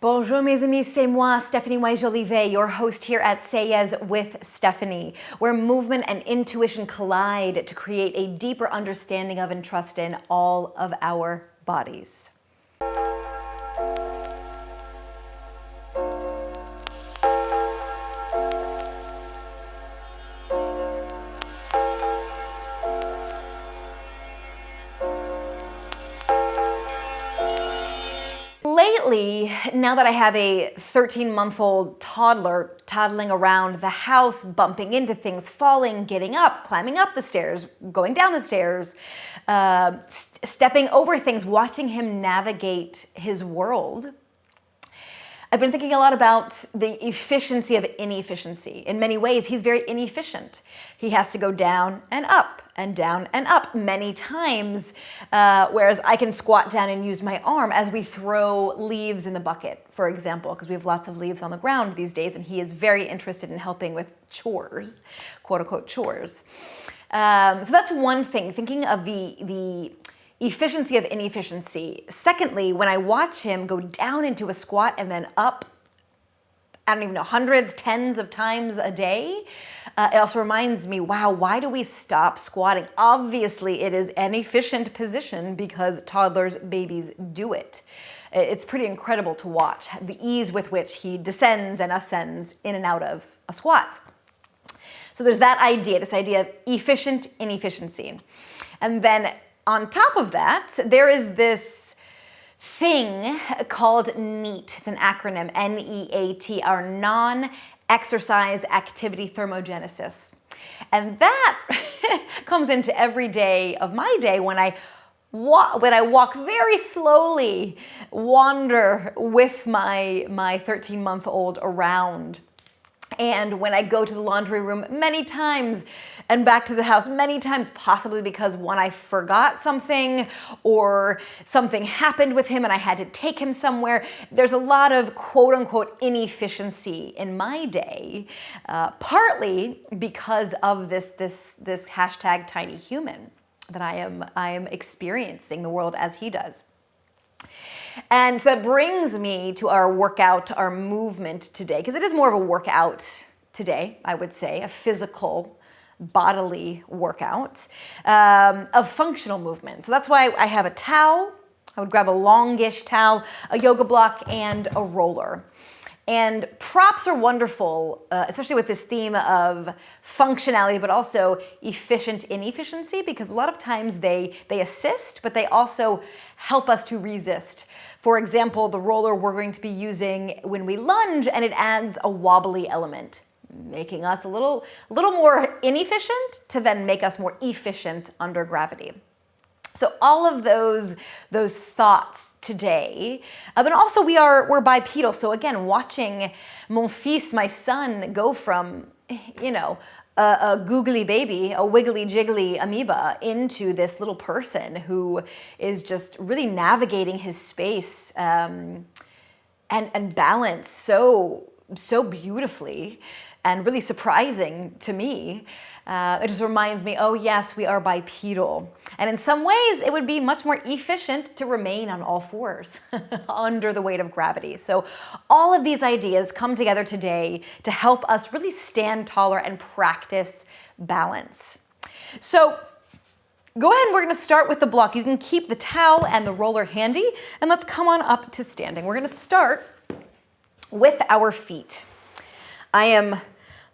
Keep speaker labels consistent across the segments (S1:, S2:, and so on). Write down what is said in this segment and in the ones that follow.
S1: Bonjour mes amis, c'est moi, Stephanie Jolivet, your host here at Sayezz with Stephanie, where movement and intuition collide to create a deeper understanding of and trust in all of our bodies. Lately, now that I have a 13-month-old toddler toddling around the house, bumping into things, falling, getting up, climbing up the stairs, going down the stairs, stepping over things, watching him navigate his world, I've been thinking a lot about the efficiency of inefficiency. In many ways, he's very inefficient. He has to go down and up many times, whereas I can squat down and use my arm as we throw leaves in the bucket, for example, because we have lots of leaves on the ground these days, and he is very interested in helping with chores, quote unquote chores. So that's one thing, thinking of the efficiency of inefficiency. Secondly, when I watch him go down into a squat and then up, I don't even know, hundreds, tens of times a day, it also reminds me, wow, why do we stop squatting? Obviously, it is an efficient position because toddlers, babies do it. It's pretty incredible to watch the ease with which he descends and ascends in and out of a squat. So there's that idea, this idea of efficient inefficiency. And then on top of that, there is this thing called NEAT. It's an acronym, N-E-A-T, our non-exercise activity thermogenesis. And that comes into every day of my day when I walk very slowly, wander with my 13-month-old around. And when I go to the laundry room many times and back to the house many times, possibly because one, I forgot something or something happened with him and I had to take him somewhere. There's a lot of quote unquote inefficiency in my day, partly because of this hashtag tiny human that I am experiencing the world as he does. And so that brings me to our workout, our movement today, because it is more of a workout today, I would say, a physical, bodily workout of functional movement. So that's why I have a towel. I would grab a longish towel, a yoga block, and a roller. And props are wonderful, especially with this theme of functionality, but also efficient inefficiency, because a lot of times they assist, but they also help us to resist. For example, the roller we're going to be using when we lunge, and it adds a wobbly element, making us a little more inefficient to then make us more efficient under gravity. So all of those thoughts today, but also we're bipedal. So again, watching mon fils, my son, go from, a googly baby, a wiggly jiggly amoeba, into this little person who is just really navigating his space and balance so beautifully and really surprising to me. It just reminds me, oh yes, we are bipedal. And in some ways, it would be much more efficient to remain on all fours under the weight of gravity. So all of these ideas come together today to help us really stand taller and practice balance. So go ahead, and we're gonna start with the block. You can keep the towel and the roller handy, and let's come on up to standing. We're gonna start with our feet. I am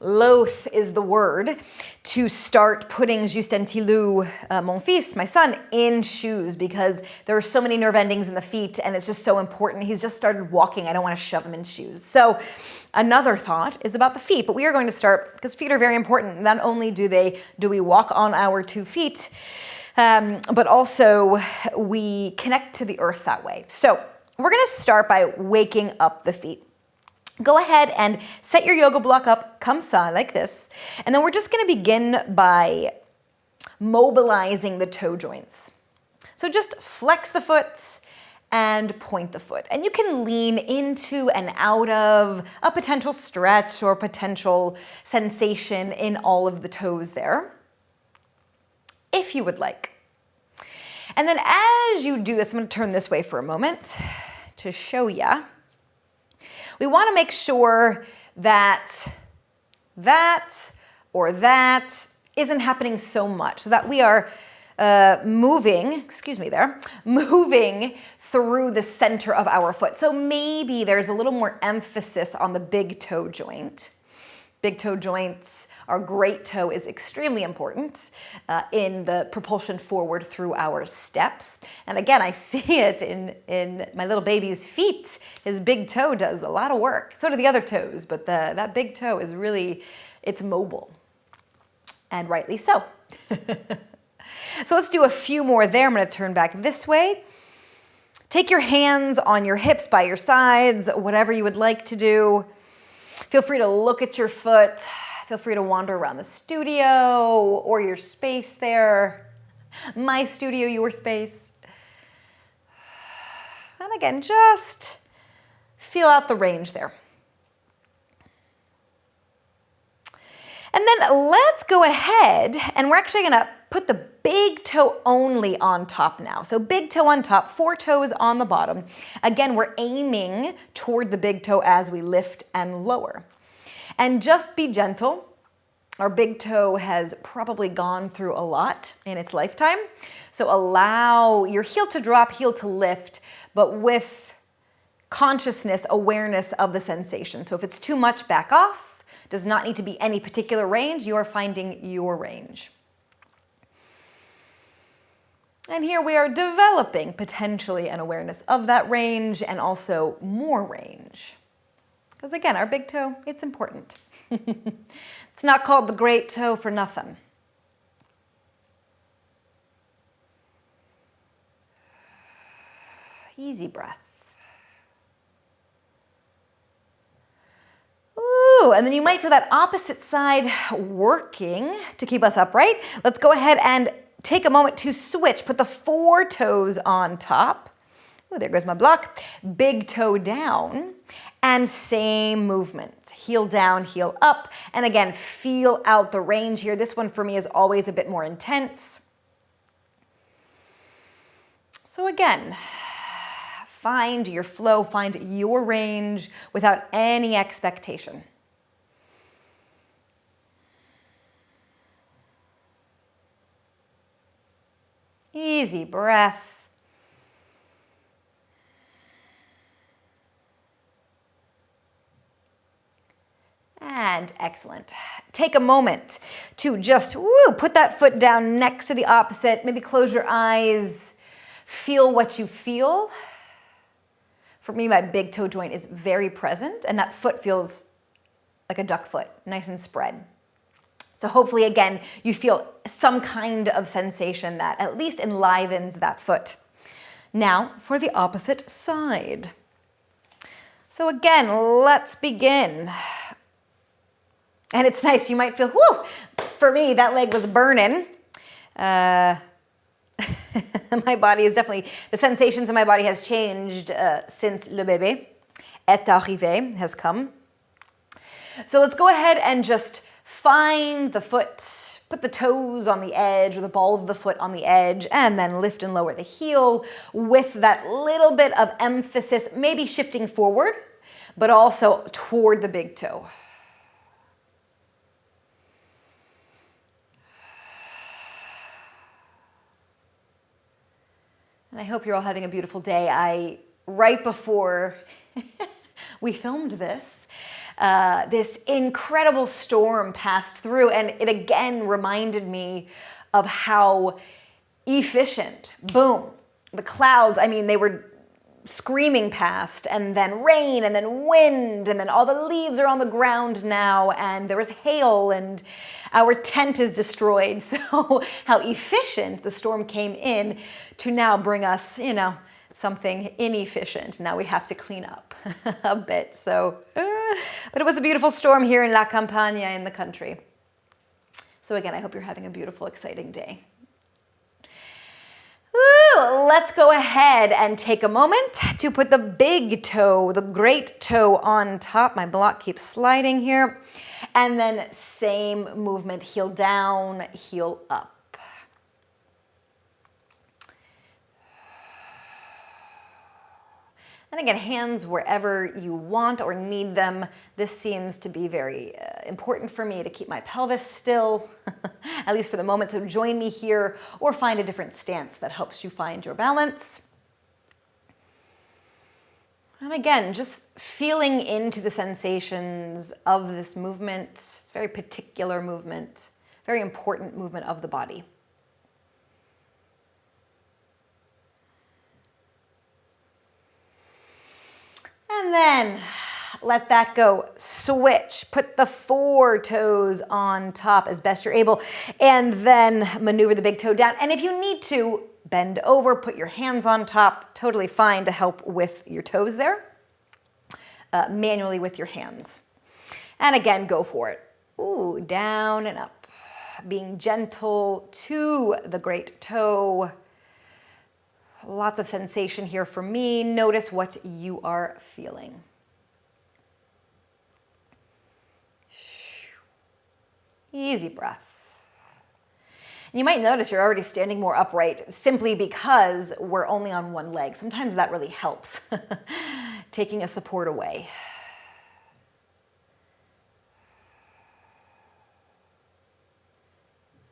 S1: loath is the word to start putting Justin Tilou, mon fils, my son, in shoes, because there are so many nerve endings in the feet and it's just so important. He's just started walking. I don't want to shove him in shoes. So another thought is about the feet, but we are going to start, because feet are very important. Not only do we walk on our 2 feet, but also we connect to the earth that way. So we're going to start by waking up the feet. Go ahead and set your yoga block up, comme ça, like this. And then we're just gonna begin by mobilizing the toe joints. So just flex the foot and point the foot. And you can lean into and out of a potential stretch or potential sensation in all of the toes there, if you would like. And then as you do this, I'm gonna turn this way for a moment to show ya. We want to make sure that or that isn't happening so much, so that we are moving through the center of our foot. So maybe there's a little more emphasis on the big toe joint. Big toe joints, our great toe is extremely important in the propulsion forward through our steps. And again, I see it in my little baby's feet. His big toe does a lot of work. So do the other toes, but that big toe is really, it's mobile. And rightly so. So let's do a few more there. I'm going to turn back this way. Take your hands on your hips by your sides, whatever you would like to do. Feel free to look at your foot. Feel free to wander around the studio or your space there. My studio, your space. And again, just feel out the range there. And then let's go ahead and we're actually going to put the big toe only on top now. So big toe on top, 4 toes on the bottom. Again, we're aiming toward the big toe as we lift and lower. And just be gentle. Our big toe has probably gone through a lot in its lifetime. So allow your heel to drop, heel to lift, but with consciousness, awareness of the sensation. So if it's too much, back off. Does not need to be any particular range. You are finding your range. And here we are developing potentially an awareness of that range and also more range. Because again, our big toe, it's important. It's not called the great toe for nothing. Easy breath. Ooh, and then you might feel that opposite side working to keep us upright. Let's go ahead and take a moment to switch. Put the 4 toes on top. Ooh, there goes my block. Big toe down. And same movement. Heel down, heel up. And again, feel out the range here. This one for me is always a bit more intense. So again, find your flow, find your range without any expectation. Easy breath. And excellent. Take a moment to just put that foot down next to the opposite. Maybe close your eyes. Feel what you feel. For me, my big toe joint is very present, and that foot feels like a duck foot, nice and spread. So hopefully, again, you feel some kind of sensation that at least enlivens that foot. Now, for the opposite side. So again, let's begin. And it's nice, you might feel, whoo! For me, that leg was burning. My body is definitely, the sensations in my body has changed since le bébé est arrivé, has come. So let's go ahead and just find the foot, put the toes on the edge or the ball of the foot on the edge, and then lift and lower the heel with that little bit of emphasis, maybe shifting forward, but also toward the big toe. And I hope you're all having a beautiful day. Right before we filmed this, this incredible storm passed through, and it again reminded me of how efficient, boom, the clouds, I mean, they were screaming past, and then rain, and then wind, and then all the leaves are on the ground now, and there was hail, and our tent is destroyed. So how efficient the storm came in to now bring us, you know, something inefficient. Now we have to clean up a bit. So, but it was a beautiful storm here in La Campagna in the country. So again, I hope you're having a beautiful, exciting day. Let's go ahead and take a moment to put the big toe, the great toe on top. My block keeps sliding here. And then same movement, heel down, heel up. And again, hands wherever you want or need them. This seems to be very important for me to keep my pelvis still, at least for the moment. So join me here or find a different stance that helps you find your balance. And again, just feeling into the sensations of this movement. It's a very particular movement, very important movement of the body. And then let that go. Switch. Put the 4 toes on top as best you're able, and then maneuver the big toe down. And if you need to, bend over, put your hands on top. Totally fine to help with your toes there. Manually with your hands. And again, go for it. Ooh, down and up. Being gentle to the great toe. Lots of sensation here for me. Notice what you are feeling. Easy breath. And you might notice you're already standing more upright simply because we're only on one leg. Sometimes that really helps, taking a support away.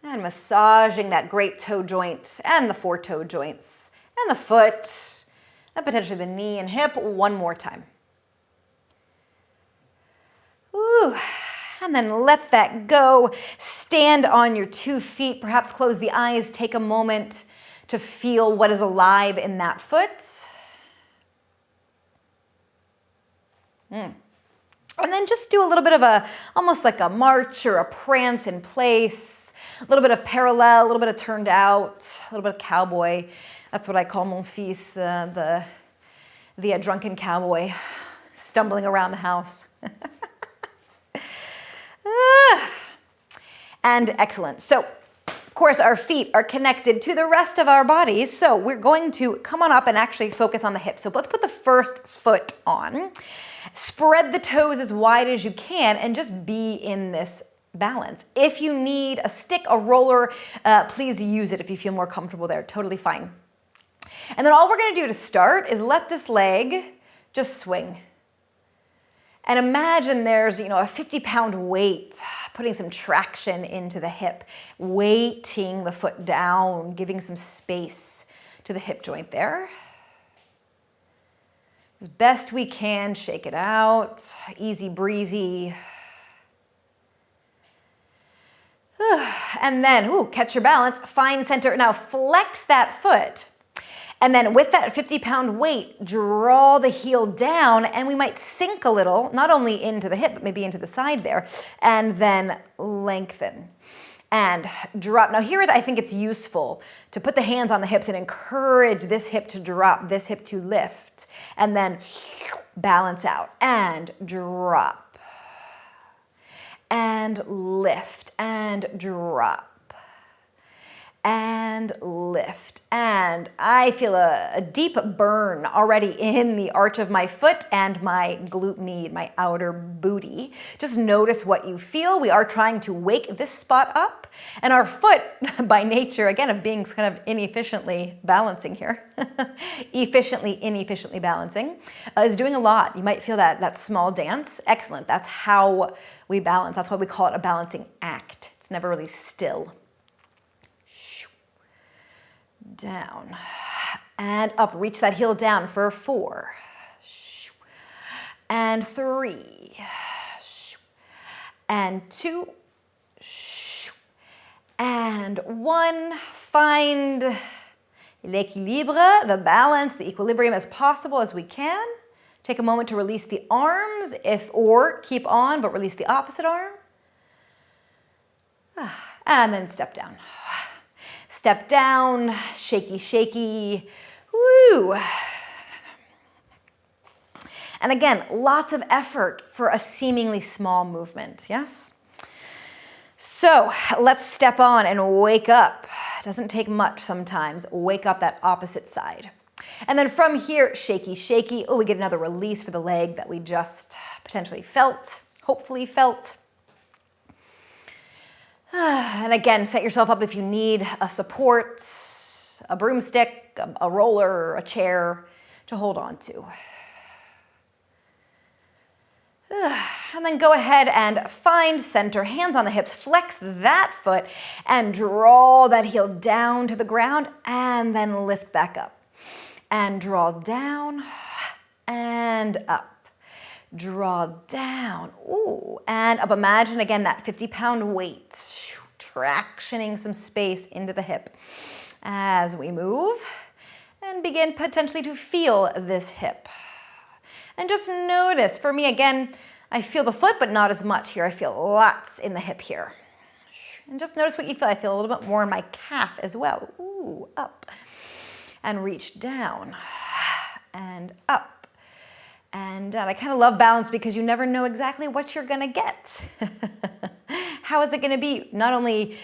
S1: And massaging that great toe joint and the 4 toe joints and the foot and potentially the knee and hip one more time. Ooh. And then let that go. Stand on your 2 feet, perhaps close the eyes, take a moment to feel what is alive in that foot. And then just do a little bit of almost like a march or a prance in place, a little bit of parallel, a little bit of turned out, a little bit of cowboy. That's what I call mon fils, the drunken cowboy, stumbling around the house. And excellent. So, of course, our feet are connected to the rest of our bodies. So we're going to come on up and actually focus on the hips. So let's put the first foot on. Spread the toes as wide as you can and just be in this balance. If you need a stick, a roller, please use it if you feel more comfortable there. Totally fine. And then all we're going to do to start is let this leg just swing. And imagine there's, a 50-pound weight, putting some traction into the hip, weighting the foot down, giving some space to the hip joint there. As best we can, shake it out, easy breezy. And then, catch your balance, find center. Now flex that foot. And then with that 50-pound weight, draw the heel down, and we might sink a little, not only into the hip, but maybe into the side there, and then lengthen and drop. Now here, I think it's useful to put the hands on the hips and encourage this hip to drop, this hip to lift, and then balance out and drop and lift and drop and lift. And I feel a deep burn already in the arch of my foot and my glute med, my outer booty. Just notice what you feel. We are trying to wake this spot up. And our foot, by nature, again, of being kind of inefficiently balancing here, inefficiently balancing, is doing a lot. You might feel that small dance. Excellent. That's how we balance. That's why we call it a balancing act. It's never really still. Down and up. Reach that heel down for 4 and 3 and 2 and 1. Find l'équilibre, the balance, the equilibrium as possible as we can. Take a moment to release the arms, or keep on, but release the opposite arm. And then step down. Step down, shaky, shaky, woo. And again, lots of effort for a seemingly small movement, yes? So let's step on and wake up. It doesn't take much sometimes. Wake up that opposite side. And then from here, shaky, shaky. Oh, we get another release for the leg that we just potentially felt, hopefully felt. And again, set yourself up if you need a support, a broomstick, a roller, a chair to hold on to. And then go ahead and find center, hands on the hips, flex that foot and draw that heel down to the ground and then lift back up. And draw down and up. Draw down, ooh, and up. Imagine again that 50-pound weight, tractioning some space into the hip as we move and begin potentially to feel this hip. And just notice, for me again, I feel the foot, but not as much here. I feel lots in the hip here. And just notice what you feel. I feel a little bit more in my calf as well. Ooh, up. And reach down and up and down. I kind of love balance because you never know exactly what you're going to get. How is it going to be not only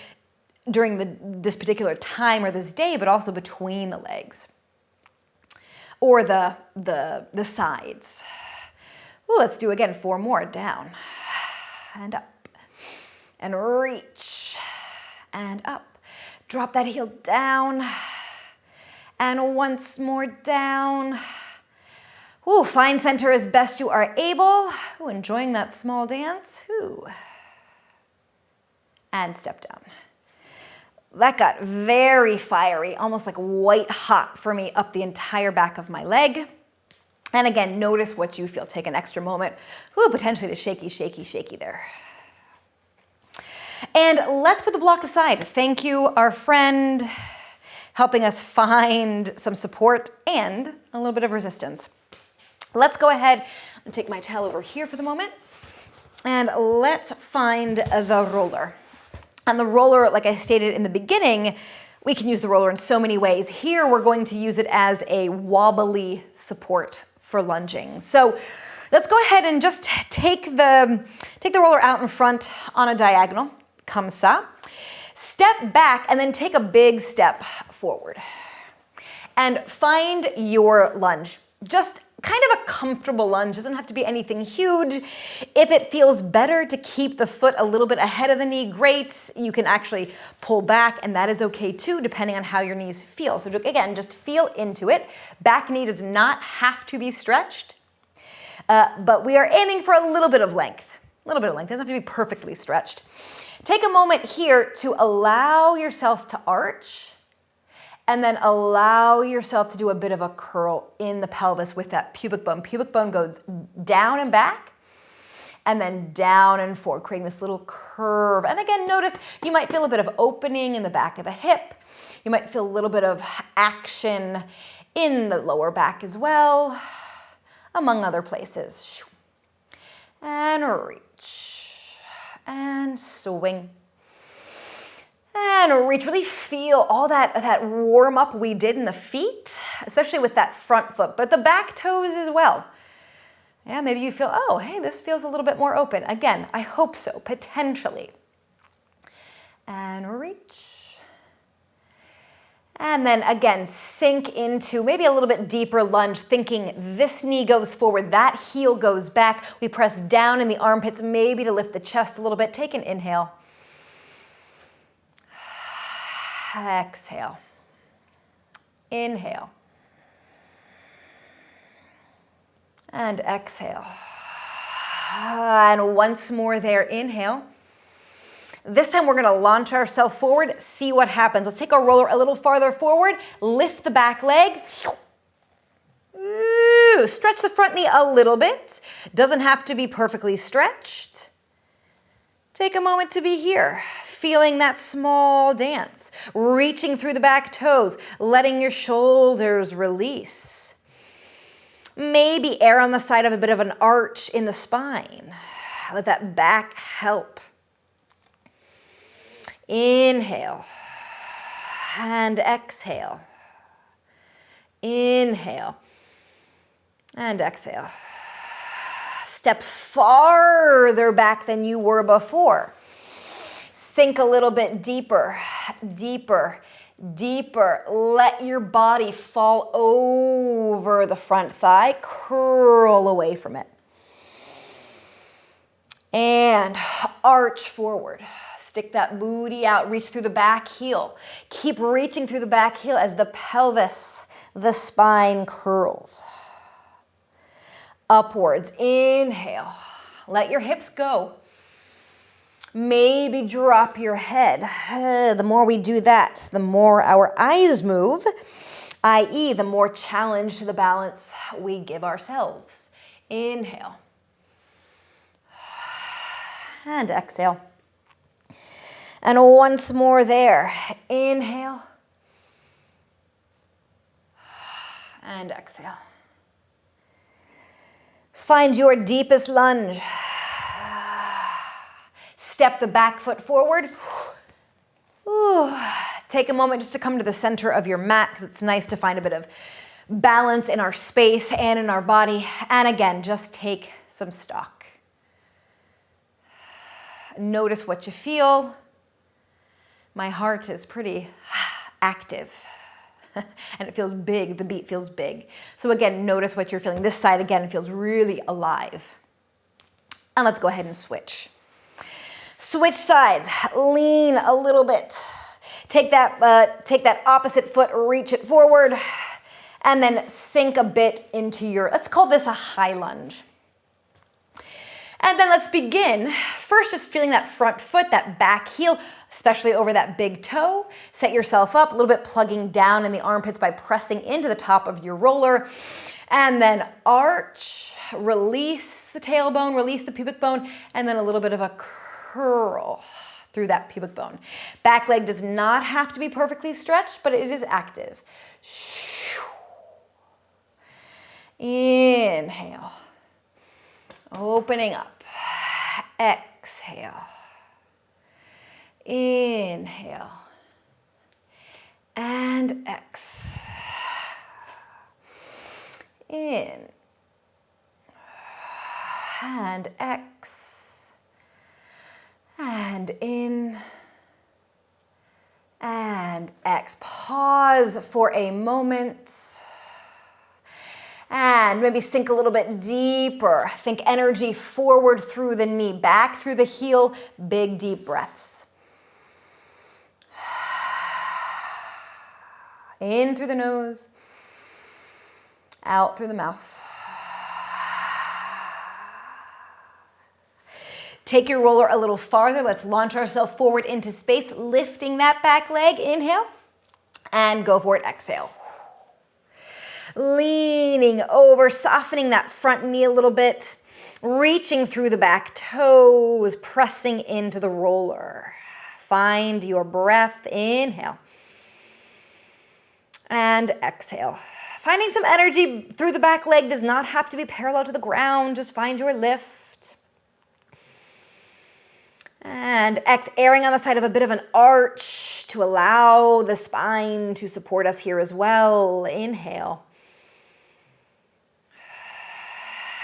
S1: during this particular time or this day, but also between the legs or the sides. Well, let's do again 4 more. Down and up and reach and up. Drop that heel down and once more down. Ooh, find center as best you are able. Ooh, enjoying that small dance. Ooh. And step down. That got very fiery, almost like white hot for me up the entire back of my leg. And again, notice what you feel. Take an extra moment. Ooh, potentially the shaky, shaky, shaky there. And let's put the block aside. Thank you, our friend, helping us find some support and a little bit of resistance. Let's go ahead and take my towel over here for the moment. And let's find the roller. And the roller, like I stated in the beginning, we can use the roller in so many ways. Here, we're going to use it as a wobbly support for lunging. So let's go ahead and just take the roller out in front on a diagonal, comme ça. Step back and then take a big step forward. And find your lunge. Just kind of a comfortable lunge. Doesn't have to be anything huge. If it feels better to keep the foot a little bit ahead of the knee, great. You can actually pull back, and that is okay too, depending on how your knees feel. So again, just feel into it. Back knee does not have to be stretched, but we are aiming for a little bit of length. A little bit of length. It doesn't have to be perfectly stretched. Take a moment here to allow yourself to arch, and then allow yourself to do a bit of a curl in the pelvis with that pubic bone. Pubic bone goes down and back, and then down and forward, creating this little curve. And again, notice you might feel a bit of opening in the back of the hip. You might feel a little bit of action in the lower back as well, among other places. And reach, and swing. And reach, really feel all that warm up we did in the feet, especially with that front foot, but the back toes as well. Yeah, maybe you feel, oh, hey, this feels a little bit more open. Again, I hope so, potentially. And reach. And then again, sink into maybe a little bit deeper lunge, thinking this knee goes forward, that heel goes back. We press down in the armpits, maybe to lift the chest a little bit. Take an inhale. Exhale. Inhale. And exhale. And once more there, inhale. This time we're going to launch ourselves forward, see what happens. Let's take our roller a little farther forward, lift the back leg. Ooh, stretch the front knee a little bit. Doesn't have to be perfectly stretched. Take a moment to be here, feeling that small dance, reaching through the back toes, letting your shoulders release. Maybe err on the side of a bit of an arch in the spine. Let that back help. Inhale and exhale. Inhale and exhale. Step farther back than you were before. Sink a little bit deeper, deeper, deeper. Let your body fall over the front thigh. Curl away from it. And arch forward. Stick that booty out. Reach through the back heel. Keep reaching through the back heel as the pelvis, the spine curls. Upwards. Inhale. Let your hips go. Maybe drop your head. The more we do that, the more our eyes move, i.e. the more challenge to the balance we give ourselves. Inhale. And exhale. And once more there. Inhale. And exhale. Find your deepest lunge. Step the back foot forward. Ooh. Take a moment just to come to the center of your mat, because it's nice to find a bit of balance in our space and in our body. And again, just take some stock. Notice what you feel. My heart is pretty active. And it feels big, the beat feels big. So again, notice what you're feeling. This side again feels really alive. And let's go ahead and switch. Switch sides, lean a little bit. Take that opposite foot, reach it forward, and then sink a bit into your, let's call this a high lunge. And then let's begin. First, just feeling that front foot, that back heel, especially over that big toe. Set yourself up, a little bit plugging down in the armpits by pressing into the top of your roller. And then arch, release the tailbone, release the pubic bone, and then a little bit of a curl through that pubic bone. Back leg does not have to be perfectly stretched, but it is active. Inhale. Opening up. Exhale. Inhale. And exhale. In. And exhale. And in. And exhale. Pause for a moment. And maybe sink a little bit deeper. Think energy forward through the knee, back through the heel. Big, deep breaths. In through the nose. Out through the mouth. Take your roller a little farther. Let's launch ourselves forward into space, lifting that back leg. Inhale. And go for it. Exhale. Leaning over, softening that front knee a little bit, reaching through the back toes, pressing into the roller. Find your breath. Inhale. And exhale. Finding some energy through the back leg does not have to be parallel to the ground. Just find your lift. And airing on the side of a bit of an arch to allow the spine to support us here as well. Inhale.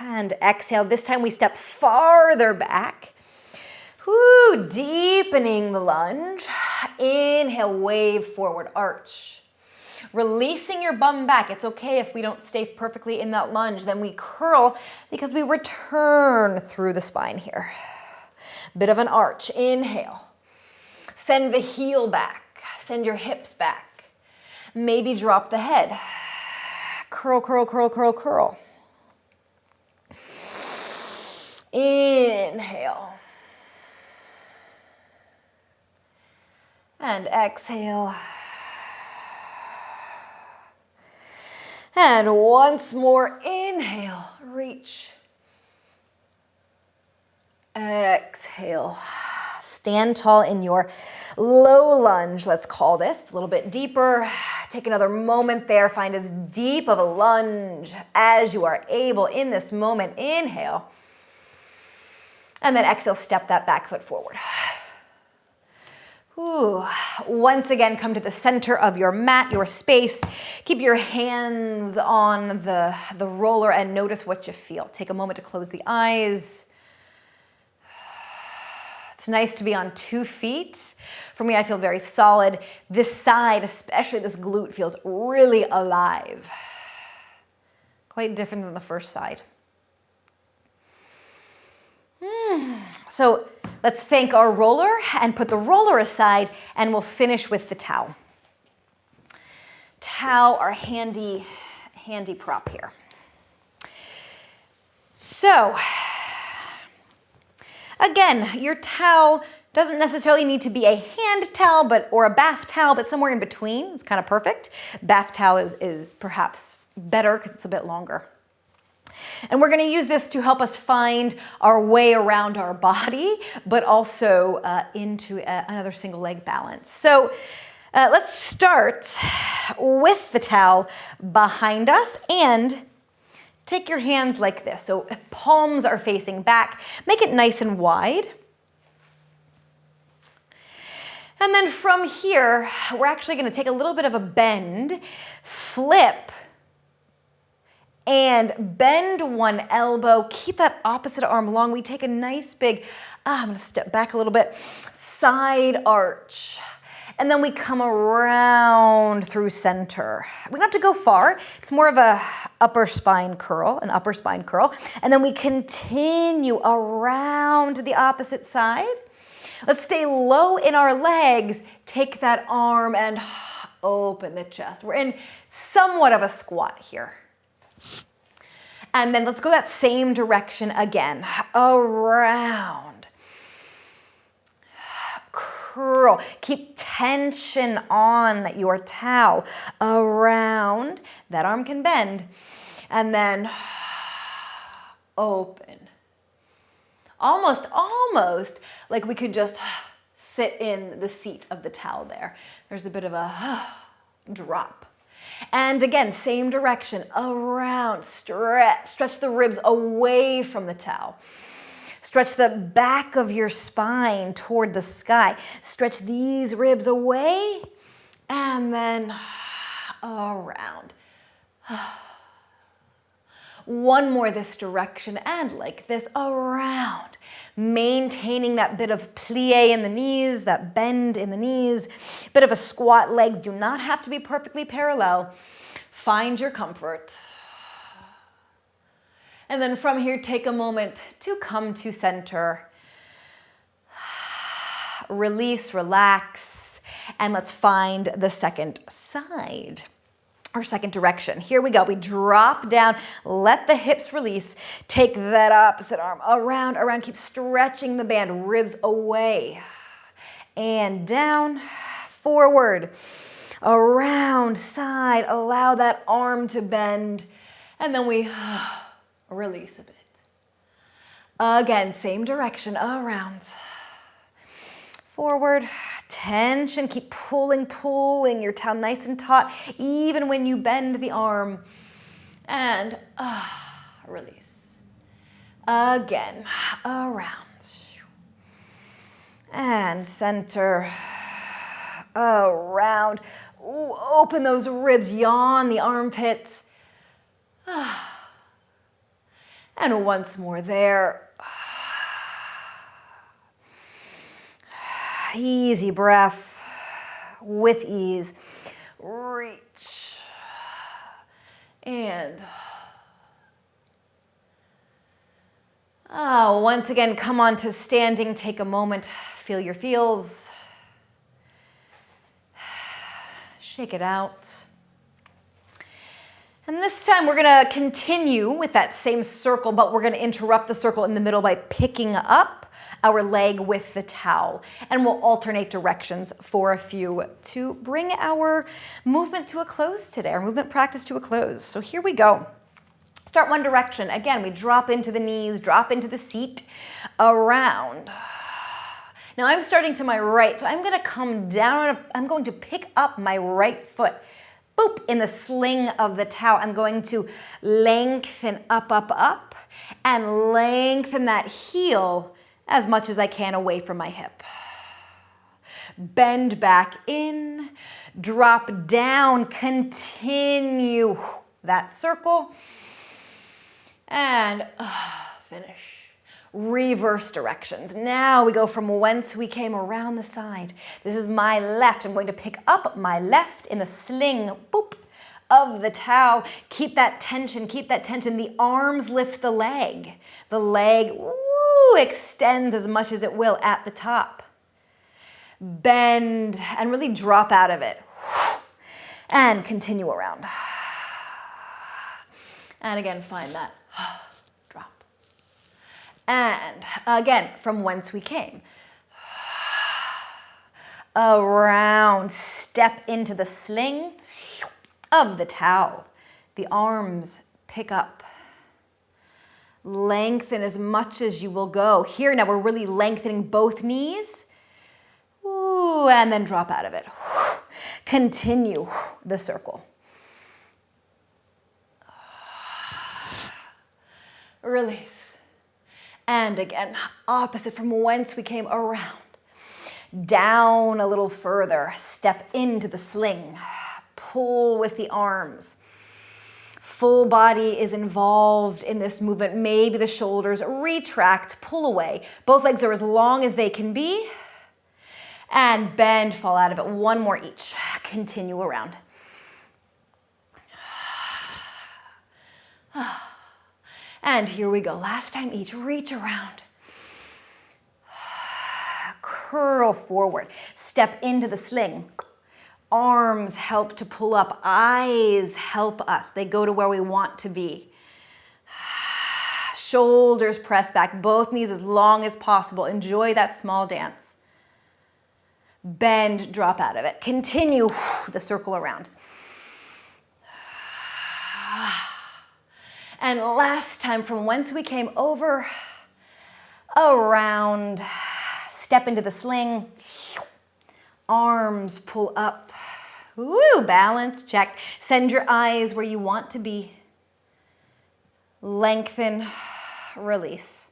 S1: And exhale. This time we step farther back. Woo, deepening the lunge. Inhale, wave forward, arch. Releasing your bum back. It's okay if we don't stay perfectly in that lunge. Then we curl because we return through the spine here. Bit of an arch. Inhale. Send the heel back. Send your hips back. Maybe drop the head. Curl, curl, curl, curl, curl. Inhale. And exhale. And once more, inhale, reach. Exhale. Stand tall in your low lunge, let's call this. A little bit deeper. Take another moment there. Find as deep of a lunge as you are able in this moment. Inhale. And then exhale, step that back foot forward. Ooh. Once again, come to the center of your mat, your space. Keep your hands on the roller and notice what you feel. Take a moment to close the eyes. It's nice to be on 2 feet. For me, I feel very solid. This side, especially this glute, feels really alive. Quite different than the first side. So let's thank our roller and put the roller aside, and we'll finish with the towel. Towel, our handy prop here. So Again, your towel doesn't necessarily need to be a hand towel or a bath towel, but somewhere in between. It's kind of perfect. Bath towel is perhaps better because it's a bit longer. And we're going to use this to help us find our way around our body, but also into another single leg balance. So let's start with the towel behind us and take your hands like this. So palms are facing back. Make it nice and wide. And then from here, we're actually going to take a little bit of a bend, flip, and bend one elbow. Keep that opposite arm long. We take a nice big, I'm going to step back a little bit, side arch. And then we come around through center. We don't have to go far. It's more of a upper spine curl, an upper spine curl. And then we continue around the opposite side. Let's stay low in our legs. Take that arm and open the chest. We're in somewhat of a squat here. And then let's go that same direction again. Around. Curl. Keep tension on your towel. Around. That arm can bend. And then open. Almost like we could just sit in the seat of the towel there. There's a bit of a drop. And again, same direction, around, stretch the ribs away from the towel. Stretch the back of your spine toward the sky. Stretch these ribs away and then around. One more this direction and like this, around. Maintaining that bit of plie in the knees, that bend in the knees, bit of a squat. Legs do not have to be perfectly parallel. Find your comfort. And then from here, take a moment to come to center. Release, relax, and let's find the second side. Our second direction. Here we go. We drop down, let the hips release. Take that opposite arm around, keep stretching the band, ribs away and down, forward, around, side. Allow that arm to bend and then we release a bit. Again, same direction, around, forward. Tension, keep pulling your towel nice and taut, even when you bend the arm. And release. Again, around. And center. Around. Ooh, open those ribs, yawn the armpits. And once more there. Easy breath, with ease, reach, and once again, come on to standing, take a moment, feel your feels, shake it out. And this time we're gonna continue with that same circle, but we're gonna interrupt the circle in the middle by picking up our leg with the towel. And we'll alternate directions for a few to bring our movement to a close today, our movement practice to a close. So here we go. Start one direction. Again, we drop into the knees, drop into the seat, around. Now I'm starting to my right, so I'm gonna come down, I'm going to pick up my right foot. Boop, in the sling of the towel. I'm going to lengthen up, and lengthen that heel as much as I can away from my hip. Bend back in, drop down, continue that circle, and finish. Reverse directions. Now we go from whence we came around the side. This is my left. I'm going to pick up my left in the sling, boop, of the towel. Keep that tension, The arms lift the leg. The leg, extends as much as it will at the top. Bend and really drop out of it. And continue around. And again, find that drop. And again, from whence we came. Around, step into the sling of the towel. The arms pick up. Lengthen as much as you will go. Here now we're really lengthening both knees. Ooh, and then drop out of it. Continue the circle. Release. And again, opposite from whence we came, around. Down a little further, step into the sling. Pull with the arms. Full body is involved in this movement. Maybe the shoulders retract, pull away. Both legs are as long as they can be. And bend, fall out of it. One more each. Continue around. And here we go. Last time each. Reach around. Curl forward. Step into the sling. Arms help to pull up. Eyes help us. They go to where we want to be. Shoulders press back. Both knees as long as possible. Enjoy that small dance. Bend, drop out of it. Continue the circle around. And last time, from whence we came, over, around, step into the sling, arms pull up. Woo, balance, check. Send your eyes where you want to be. Lengthen, release.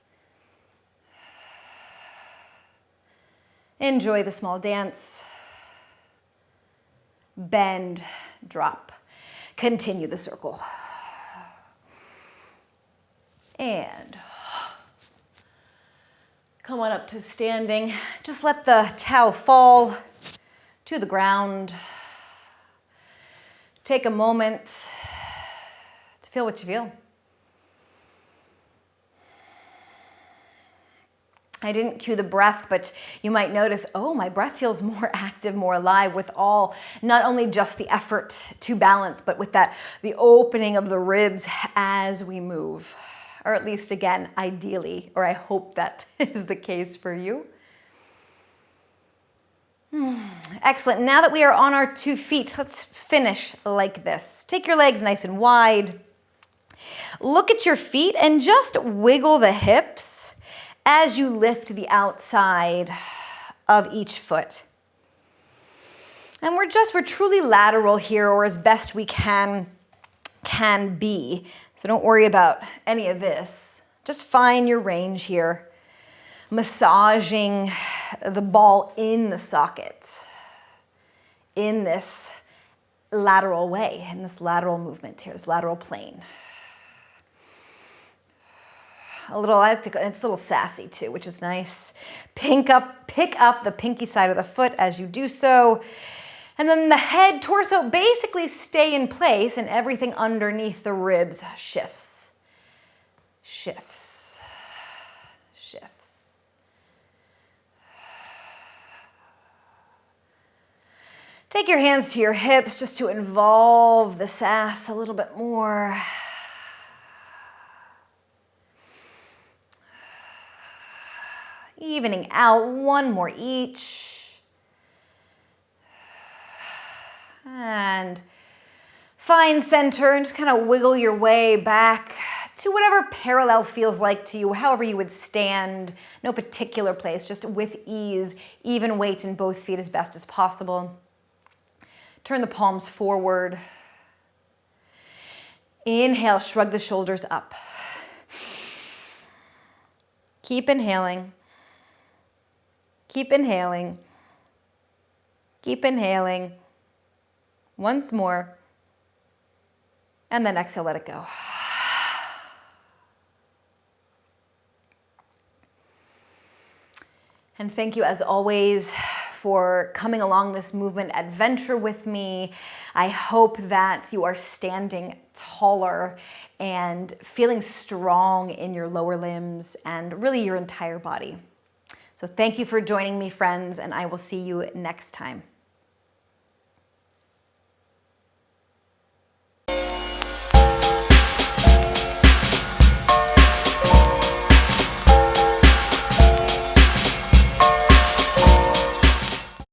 S1: Enjoy the small dance. Bend, drop. Continue the circle. And come on up to standing. Just let the towel fall to the ground. Take a moment to feel what you feel. I didn't cue the breath, but you might notice, oh, my breath feels more active, more alive with all, not only just the effort to balance, but with that, the opening of the ribs as we move. Or at least, again, ideally, or I hope that is the case for you. Excellent. Now that we are on our 2 feet, let's finish like this. Take your legs nice and wide. Look at your feet and just wiggle the hips as you lift the outside of each foot. And we're truly lateral here, or as best we can be. So don't worry about any of this. Just find your range here. Massaging the ball in the socket in this lateral way, in this lateral movement here, this lateral plane. It's a little sassy too, which is nice. Pick up the pinky side of the foot as you do so. And then the head, torso basically stay in place and everything underneath the ribs shifts. Shifts. Shifts. Take your hands to your hips just to involve the sass a little bit more. Evening out, one more each. And find center and just kind of wiggle your way back to whatever parallel feels like to you, however you would stand. No particular place, just with ease. Even weight in both feet as best as possible. Turn the palms forward. Inhale, shrug the shoulders up. Keep inhaling. Keep inhaling. Keep inhaling. Once more. And then exhale, let it go. And thank you as always for coming along this movement adventure with me. I hope that you are standing taller and feeling strong in your lower limbs and really your entire body. So thank you for joining me, friends, and I will see you next time.